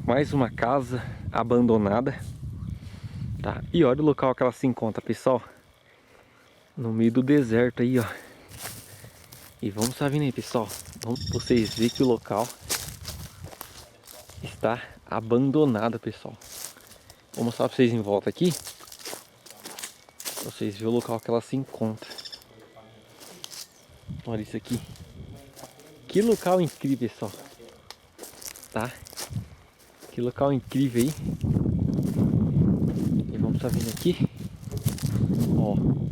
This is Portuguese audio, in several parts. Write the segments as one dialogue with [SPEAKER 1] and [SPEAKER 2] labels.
[SPEAKER 1] Mais uma casa abandonada, tá? E olha o local que ela se encontra, pessoal. No meio do deserto aí, ó. E vamos estar vindo aí, pessoal. Vamos vocês verem que o local está abandonado, pessoal. Vou mostrar pra vocês em volta aqui, pra vocês verem o local que ela se encontra. Olha isso aqui. Que local incrível, pessoal. Tá? Que local incrível aí. E vamos estar vindo aqui. Ó. Vou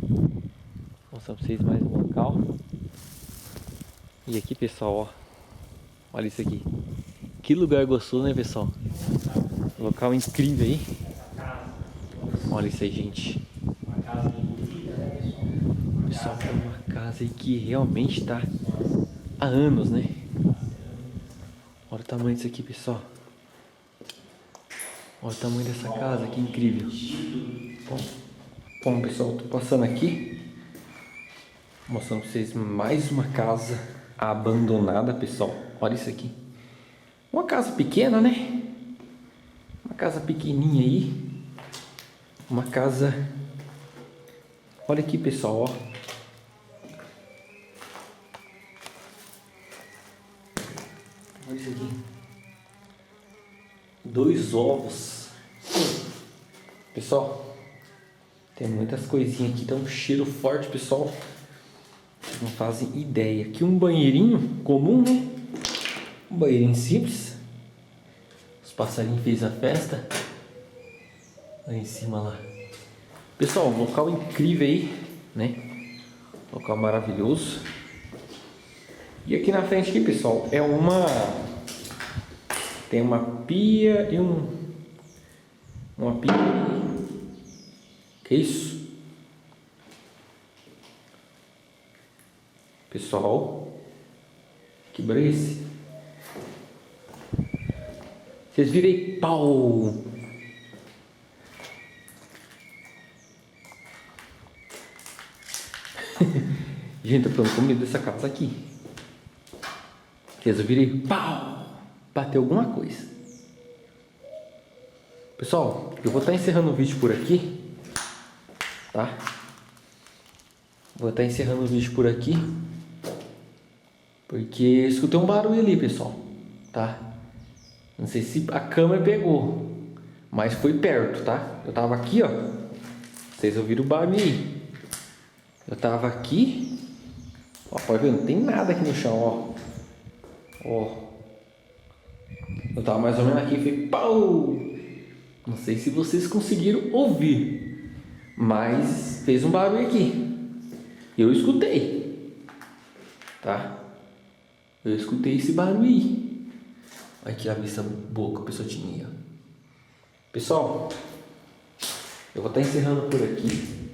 [SPEAKER 1] mostrar pra vocês mais um local. E aqui, pessoal, ó. Olha isso aqui. Que lugar gostoso, né, pessoal? Local incrível aí. Olha isso aí, gente. Pessoal, tem uma casa aí que realmente tá há anos, né? Olha o tamanho disso aqui, pessoal. Olha o tamanho dessa casa, que incrível. Bom, pessoal, tô passando aqui, mostrando pra vocês mais uma casa abandonada, pessoal. Olha isso aqui. Uma casa pequena, né? Uma casa pequenininha aí. Uma casa... Olha aqui, pessoal, ó. Olha isso aqui. 2 ovos. Pessoal, tem muitas coisinhas aqui. Tá um cheiro forte, pessoal. Vocês não fazem ideia. Aqui um banheirinho comum, né? Um banheirinho simples. Os passarinhos fez a festa. Lá em cima lá. Pessoal, um local incrível aí, né? Local maravilhoso. E aqui na frente aqui, pessoal, é uma... Tem uma pia e uma pia. Que isso? Pessoal, que barulho é esse? Vocês viram aí? Pau! Gente, eu tô com medo dessa casa aqui. Vocês viram aí? Pau! Bateu alguma coisa. Pessoal, eu vou estar encerrando o vídeo por aqui, tá? Vou estar encerrando o vídeo por aqui, porque eu escutei um barulho ali, pessoal, tá? Não sei se a câmera pegou, mas foi perto, tá? Eu tava aqui, ó. Vocês ouviram o barulho aí? Eu tava aqui, ó, pode ver, não tem nada aqui no chão, ó. Ó. Eu tava mais ou menos aqui e foi pau! Não sei se vocês conseguiram ouvir, mas fez um barulho aqui. Eu escutei, tá? Eu escutei esse barulho aí. Olha aqui a vista boa que a pessoa tinha. Pessoal, eu vou estar encerrando por aqui.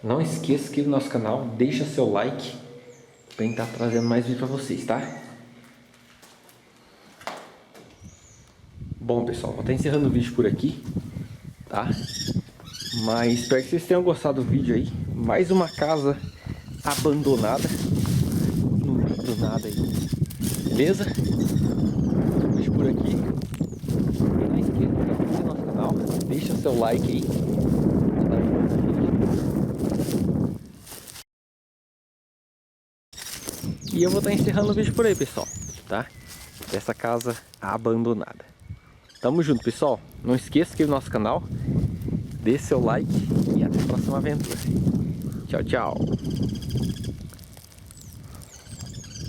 [SPEAKER 1] Não esqueça que no nosso canal, deixa seu like para estar trazendo mais vídeo para vocês, tá? Bom, pessoal, vou estar encerrando o vídeo por aqui, tá? Mas espero que vocês tenham gostado do vídeo aí. Mais uma casa abandonada no meio do nada aí. Beleza? Vídeo por aqui. E não esqueça de se inscrever no nosso canal. Deixa seu like aí. E eu vou estar encerrando o vídeo por aí, pessoal, tá? Dessa casa abandonada. Tamo junto, pessoal. Não esqueça que no nosso canal, dê seu like e até a próxima aventura. Tchau, tchau.